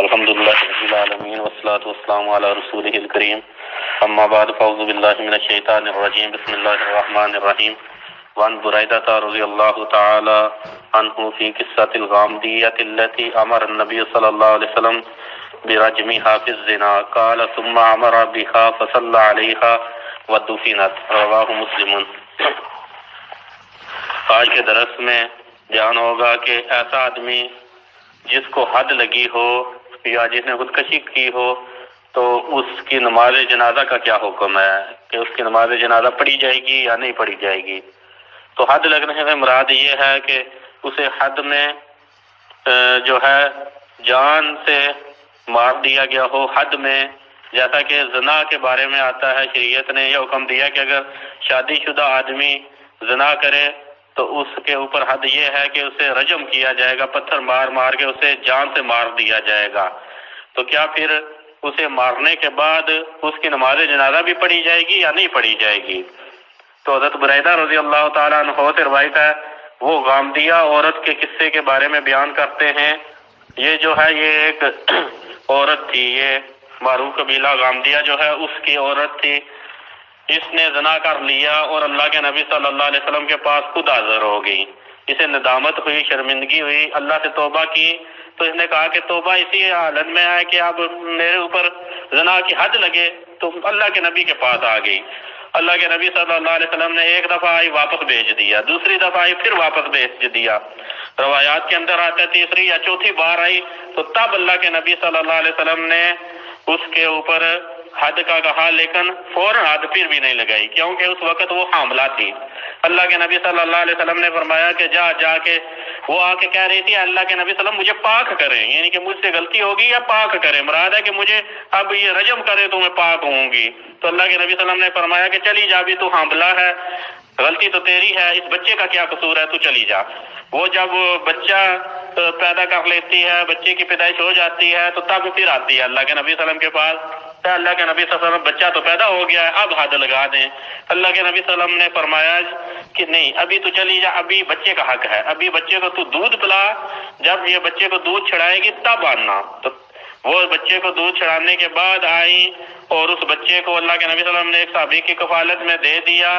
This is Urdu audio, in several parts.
الحمدللہ رب العالمین والصلاة والسلام علی رسولہ الکریم اما بعد فاعوذ باللہ من الشیطان الرجیم بسم اللہ الرحمن الرحیم وعن بريدة رضی اللہ تعالی عنہ فی قصة الغامدیة التي امر النبی صلی اللہ علیہ وسلم برجمها في الزنا قال ثم امر بها فصلى عليها ودفنت رواہ مسلم۔ آج کے درس میں بیان ہوگا کہ ایسا آدمی جس کو حد لگی ہو یا جس نے خودکشی کی ہو تو اس کی نماز جنازہ کا کیا حکم ہے، کہ اس کی نماز جنازہ پڑھی جائے گی یا نہیں پڑھی جائے گی۔ تو حد لگنے سے مراد یہ ہے کہ اسے حد میں جو ہے جان سے مار دیا گیا ہو، حد میں، جیسا کہ زنا کے بارے میں آتا ہے، شریعت نے یہ حکم دیا کہ اگر شادی شدہ آدمی زنا کرے تو اس کے اوپر حد یہ ہے کہ اسے رجم کیا جائے گا، پتھر مار مار کے اسے جان سے مار دیا جائے گا۔ تو کیا پھر اسے مارنے کے بعد اس کی نماز جنازہ بھی پڑھی جائے گی یا نہیں پڑھی جائے گی؟ تو حضرت بریدہ رضی اللہ تعالیٰ عنہ سے روایت ہے، وہ غامدیہ عورت کے قصے کے بارے میں بیان کرتے ہیں۔ یہ جو ہے یہ ایک عورت تھی، یہ معروف قبیلہ غامدیہ جو ہے اس کی عورت تھی۔ اس نے زنا کر لیا اور اللہ کے نبی صلی اللہ علیہ وسلم کے پاس خود حاضر ہو گئی۔ اسے ندامت ہوئی، شرمندگی ہوئی، اللہ سے توبہ کی۔ تو اس نے کہا کہ توبہ اسی حالت میں ہے کہ اب میرے اوپر زنا کی حد لگے، تو اللہ کے نبی کے پاس آ گئی۔ اللہ کے نبی صلی اللہ علیہ وسلم نے ایک دفعہ آئی واپس بھیج دیا، دوسری دفعہ آئی پھر واپس بھیج دیا۔ روایات کے اندر آتا ہے تیسری یا چوتھی بار آئی تو تب اللہ کے نبی صلی اللہ علیہ وسلم نے اس کے اوپر حد کا کہا، لیکن فوراً حد پھر بھی نہیں لگائی، کیونکہ اس وقت وہ حاملہ تھی۔ اللہ کے نبی صلی اللہ علیہ وسلم نے فرمایا کہ جا کے وہ آ کے کہہ رہی تھی اللہ کے نبی صلی اللہ علیہ وسلم مجھے پاک کریں، یعنی کہ مجھ سے غلطی ہوگی یا پاک کریں، مراد ہے کہ مجھے اب یہ رجم کرے تو میں پاک ہوں گی۔ تو اللہ کے نبی صلی اللہ علیہ وسلم نے فرمایا کہ چلی جا، بھی تو حاملہ ہے، غلطی تو تیری ہے، اس بچے کا کیا قصور ہے، تو چلی جا۔ وہ جب بچہ پیدا کر لیتی ہے، بچے کی پیدائش ہو جاتی ہے، تو تب پھر آتی ہے اللہ کے نبی صلی اللہ علیہ وسلم کے پاس۔ اللہ کے نبی صلی اللہ علیہ وسلم بچہ تو پیدا ہو گیا ہے، اب حد لگا دیں۔ اللہ کے نبی صلی اللہ علیہ وسلم نے فرمایا کہ نہیں، ابھی تو چلی جا، ابھی بچے کا حق ہے، ابھی بچے کو تو دودھ پلا، جب یہ بچے کو دودھ چھڑائے گی تب آنا۔ تو وہ بچے کو دودھ چھڑانے کے بعد آئی اور اس بچے کو اللہ کے نبی صلی اللہ علیہ وسلم نے ایک صحابی کی کفالت میں دے دیا۔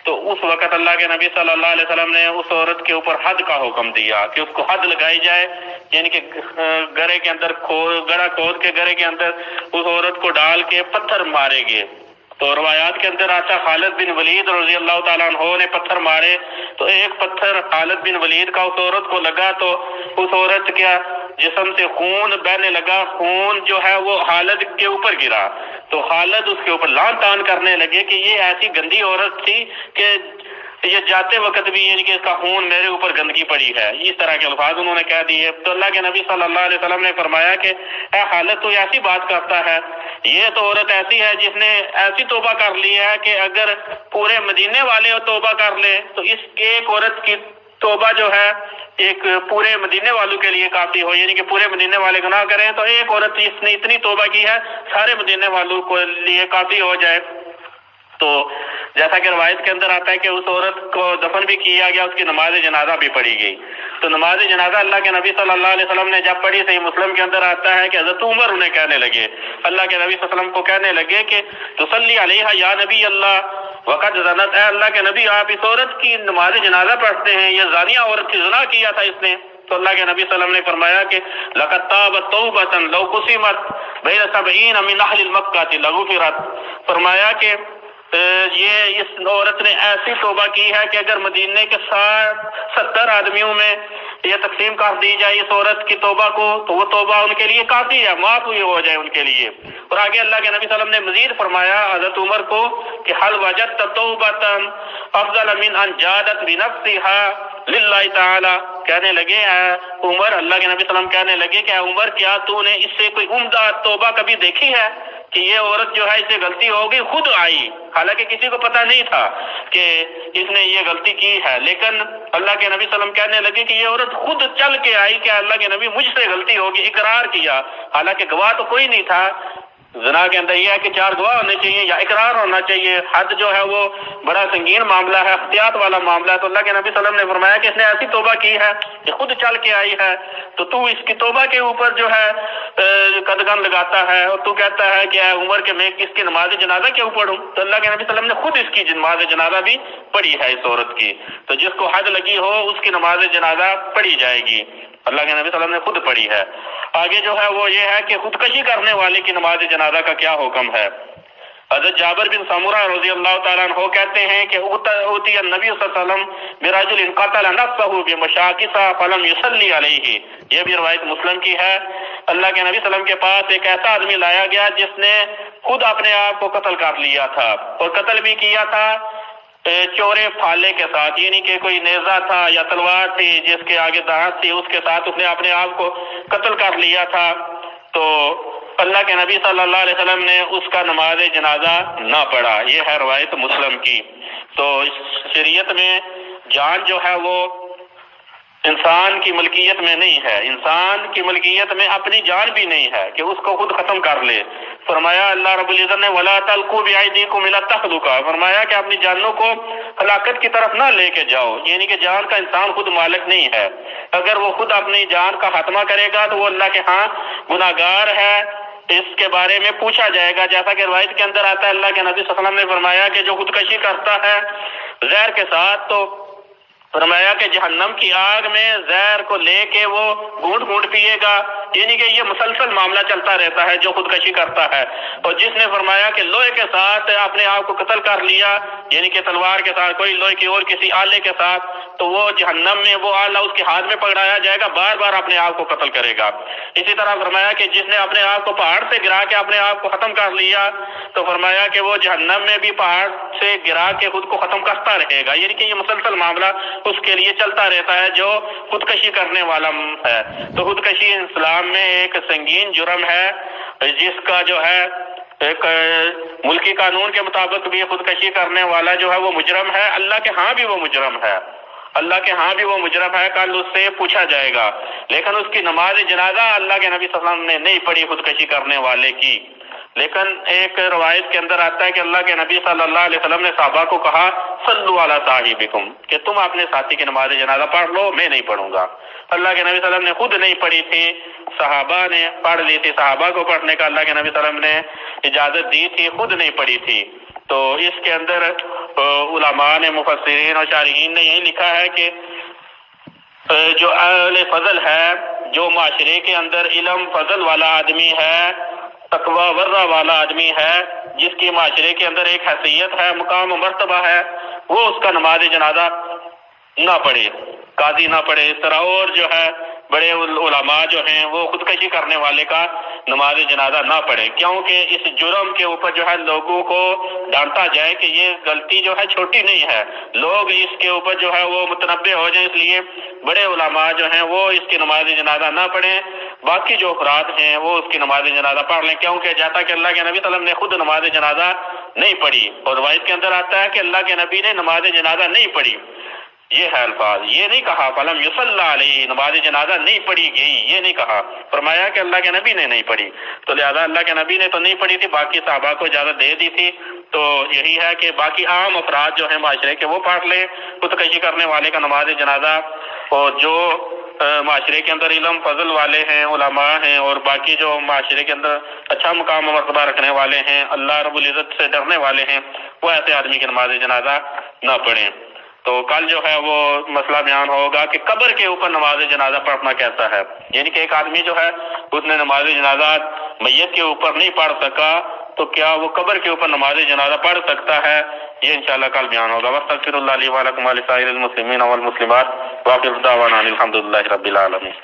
تو اس وقت اللہ کے نبی صلی اللہ علیہ وسلم نے اس عورت کے اوپر حد کا حکم دیا کہ اس کو حد لگائی جائے، یعنی کہ گڑھے کے اندر گڑھا کھود کے گڑھے کے اندر اس عورت کو ڈال کے پتھر مارے گئے۔ تو روایات کے اندر آتا خالد بن ولید رضی اللہ تعالیٰ عنہ نے پتھر مارے، تو ایک پتھر خالد بن ولید کا اس عورت کو لگا تو اس عورت کے جسم سے خون بہنے لگا، خون جو ہے وہ خالد کے اوپر گرا۔ تو خالد اس کے اوپر لان تان کرنے لگے کہ یہ ایسی گندی عورت تھی کہ یہ جاتے وقت بھی یعنی کہ اس کا خون میرے اوپر گندگی پڑی ہے، اس طرح کے الفاظ انہوں نے کہہ دیے۔ تو اللہ کے نبی صلی اللہ علیہ وسلم نے فرمایا کہ اے خالد تو ایسی بات کرتا ہے، یہ تو عورت ایسی ہے جس نے ایسی توبہ کر لی ہے کہ اگر پورے مدینے والے توبہ کر لے تو اس ایک عورت کی توبہ جو ہے ایک پورے مدینے والوں کے لیے کافی ہو، یعنی کہ پورے مدینے والے گناہ کریں تو ایک عورت جس نے اتنی توبہ کی ہے سارے مدینے والوں کے لیے کافی ہو جائے۔ تو جیسا کہ روایت کے اندر آتا ہے کہ اس عورت کو دفن بھی کیا گیا، اس کی نماز جنازہ بھی پڑھی گئی۔ تو نماز جنازہ اللہ کے نبی صلی اللہ علیہ وسلم نے جب پڑھی، صحیح مسلم کے اندر آتا ہے کہ حضرت عمر انہیں کہنے لگے، اللہ کے نبی صلی اللہ علیہ وسلم کو کہنے لگے کہ تصلی علیہا یا نبی اللہ وقت زنت، اے اللہ کے نبی آپ اس عورت کی نماز جنازہ پڑھتے ہیں، یہ زانیہ عورت کی زنا کیا تھا اس نے۔ تو اللہ کے نبی صلی اللہ علیہ وسلم نے فرمایا کہ لقد تابت توبۃ لو قسمت بین 70 من اہل المکہ لغفرت، فرمایا کہ یہ اس عورت نے ایسی توبہ کی ہے کہ اگر مدینے کے 70 آدمیوں میں یہ تقسیم کر دی جائے اس عورت کی توبہ کو تو وہ توبہ ان کے لیے کافی ہے، معاف ہوئی ہو جائے ان کے لیے۔ اور آگے اللہ کے نبی صلی اللہ علیہ وسلم نے مزید فرمایا حضرت عمر کو کہ حل وجدت توبۃ افضل من ان جادت بنفسها للہ تعالی، کہنے لگے اے عمر، اللہ کے نبی صلی اللہ علیہ وسلم کہنے لگے کہ اے عمر کیا تو نے اس سے کوئی عمدہ توبہ کبھی دیکھی ہے کہ یہ عورت جو ہے اس سے غلطی ہو گئی، خود آئی، حالانکہ کسی کو پتہ نہیں تھا کہ اس نے یہ غلطی کی ہے، لیکن اللہ کے نبی صلی اللہ علیہ وسلم کہنے لگے کہ یہ عورت خود چل کے آئی کہ اللہ کے نبی مجھ سے غلطی ہوگی، اقرار کیا، حالانکہ گواہ تو کوئی نہیں تھا۔ زنا کے اندر یہ ہے کہ 4 گواہ ہونے چاہیے یا اقرار ہونا چاہیے. حد جو ہے وہ بڑا سنگین معاملہ ہے، احتیاط والا معاملہ ہے. تو اللہ کے نبی صلی اللہ علیہ وسلم نے فرمایا کہ اس نے ایسی توبہ کی ہے کہ خود چل کے آئی ہے، تو اس کی توبہ کے اوپر جو ہے قدغن لگاتا ہے اور تو کہتا ہے کہ اے عمر کہ میں اس کی نماز جنازہ کیوں پڑھوں. تو اللہ کے نبی صلی اللہ علیہ وسلم نے خود اس کی نماز جنازہ بھی پڑھی ہے اس عورت کی. تو جس کو حد لگی ہو اس کی نماز جنازہ پڑھی جائے گی. اللہ کے نبی صلی اللہ علیہ وسلم نے خود پڑھی ہے. آگے جو ہے وہ یہ ہے کہ خودکشی کرنے والے کی نماز جنازہ کا کیا حکم ہے. حضرت جابر بن سمورہ رضی اللہ تعالیٰ عنہ کہتے ہیں کہ اوتی النبی صلی اللہ علیہ وسلم برجل قتل نفسه بمشاقص فلم يصلي علیہ. یہ بھی روایت مسلم کی ہے. اللہ کے نبی صلی اللہ علیہ وسلم کے پاس ایک ایسا آدمی لایا گیا جس نے خود اپنے آپ کو قتل کر لیا تھا، اور قتل بھی کیا تھا چورے پھالے کے ساتھ، یعنی کہ کوئی نیزہ تھا یا تلوار تھی جس کے آگے دانت تھی، اس کے ساتھ اس نے اپنے آپ کو قتل کر لیا تھا. تو اللہ کے نبی صلی اللہ علیہ وسلم نے اس کا نماز جنازہ نہ پڑھا. یہ ہے روایت مسلم کی. تو شریعت میں جان جو ہے وہ انسان کی ملکیت میں نہیں ہے. انسان کی ملکیت میں اپنی جان بھی نہیں ہے کہ اس کو خود ختم کر لے. فرمایا اللہ رب العزت نے وَلَا تَلْقُوا بِأَيْدِيكُمْ إِلَى التَّهْلُكَةِ، فرمایا کہ اپنی جانوں کو ہلاکت کی طرف نہ لے کے جاؤ. یعنی کہ جان کا انسان خود مالک نہیں ہے. اگر وہ خود اپنی جان کا خاتمہ کرے گا تو وہ اللہ کے ہاں گناہگار ہے. اس کے بارے میں پوچھا جائے گا، جیسا کہ روایت کے اندر آتا ہے اللہ کے نبی صلی اللہ علیہ وسلم نے فرمایا کہ جو خودکشی کرتا ہے زہر کے ساتھ، تو فرمایا کہ جہنم کی آگ میں زہر کو لے کے وہ گھونٹ گھونٹ پیے گا. یعنی کہ یہ مسلسل معاملہ چلتا رہتا ہے جو خودکشی کرتا ہے. اور جس نے فرمایا کہ لوہے کے ساتھ اپنے آپ کو قتل کر لیا، یعنی کہ تلوار کے ساتھ، کوئی لوہے کی اور کسی آلے کے ساتھ، تو وہ جہنم میں وہ آلہ اس کے ہاتھ میں پکڑایا جائے گا، بار بار اپنے آپ کو قتل کرے گا. اسی طرح فرمایا کہ جس نے اپنے آپ کو پہاڑ سے گرا کے اپنے آپ کو ختم کر لیا، تو فرمایا کہ وہ جہنم میں بھی پہاڑ سے گرا کے خود کو ختم کرتا رہے گا. یعنی کہ یہ مسلسل معاملہ اس کے لیے چلتا رہتا ہے جو خودکشی کرنے والا ہے. تو خودکشی اسلام میں ایک سنگین جرم ہے، جس کا جو ہے ایک ملکی قانون کے مطابق بھی خودکشی کرنے والا جو ہے وہ مجرم ہے. اللہ کے ہاں بھی وہ مجرم ہے. اللہ کے ہاں بھی وہ مجرم ہے. کل اس سے پوچھا جائے گا. لیکن اس کی نماز جنازہ اللہ کے نبی صلی اللہ علیہ وسلم نے نہیں پڑھی خودکشی کرنے والے کی. لیکن ایک روایت کے اندر آتا ہے کہ اللہ کے نبی صلی اللہ علیہ وسلم نے صحابہ کو کہا صلوا علی صاحبکم، کہ تم اپنے ساتھی کی نماز جنازہ پڑھ لو، میں نہیں پڑھوں گا. اللہ کے نبی صلی اللہ علیہ وسلم نے خود نہیں پڑھی تھی، صحابہ نے پڑھ لی تھی. صحابہ کو پڑھنے کا اللہ کے نبی صلی اللہ علیہ وسلم نے اجازت دی تھی، خود نہیں پڑھی تھی. تو اس کے اندر علماء نے، مفسرین اور شارحین نے یہی لکھا ہے کہ جو اہل فضل ہے، جو معاشرے کے اندر علم فضل والا آدمی ہے، تقوی ورع والا آدمی ہے، جس کی معاشرے کے اندر ایک حیثیت ہے، مقام و مرتبہ ہے، وہ اس کا نماز جنازہ نہ پڑھے، قاضی نہ پڑھے. اس طرح اور جو ہے بڑے علماء جو ہیں وہ خودکشی کرنے والے کا نماز جنازہ نہ پڑھے، کیونکہ اس جرم کے اوپر جو ہے لوگوں کو ڈانٹا جائے کہ یہ غلطی جو ہے چھوٹی نہیں ہے، لوگ اس کے اوپر جو ہے وہ متنبع ہو جائیں. اس لیے بڑے علماء جو ہیں وہ اس کی نماز جنازہ نہ پڑھیں، باقی جو افراد ہیں وہ اس کی نماز جنازہ پڑھ لیں. کیونکہ جیسا کہ اللہ کے نبی صلی اللہ علیہ وسلم نے خود نماز جنازہ نہیں پڑھی، اور روایت کے اندر آتا ہے کہ اللہ کے نبی نے نماز جنازہ نہیں پڑھی. یہ ہے الفاظ، یہ نہیں کہا فلم یصلی علیہ، نماز جنازہ نہیں پڑھی گئی، یہ نہیں کہا. فرمایا کہ اللہ کے نبی نے نہیں پڑھی. تو لہذا اللہ کے نبی نے تو نہیں پڑھی تھی، باقی صحابہ کو اجازت دے دی تھی. تو یہی ہے کہ باقی عام افراد جو ہیں معاشرے کے وہ پڑھ لیں خودکشی کرنے والے کا نماز جنازہ. اور جو معاشرے کے اندر علم فضل والے ہیں، علماء ہیں، اور باقی جو معاشرے کے اندر اچھا مقام و مرتبہ رکھنے والے ہیں، اللہ رب العزت سے ڈرنے والے ہیں، وہ ایسے آدمی کی نماز جنازہ نہ پڑھیں. تو کل جو ہے وہ مسئلہ بیان ہوگا کہ قبر کے اوپر نماز جنازہ پڑھنا کیسا ہے. یعنی کہ ایک آدمی جو ہے اس نے نماز جنازہ میت کے اوپر نہیں پڑھ سکا، تو کیا وہ قبر کے اوپر نماز جنازہ پڑھ سکتا ہے؟ یہ انشاءاللہ کل بیان ہوگا. واستغفر اللہ لی ولکم ولسائر المسلمین والمسلمات، وآخر دعوانا الحمدللہ رب العالمین.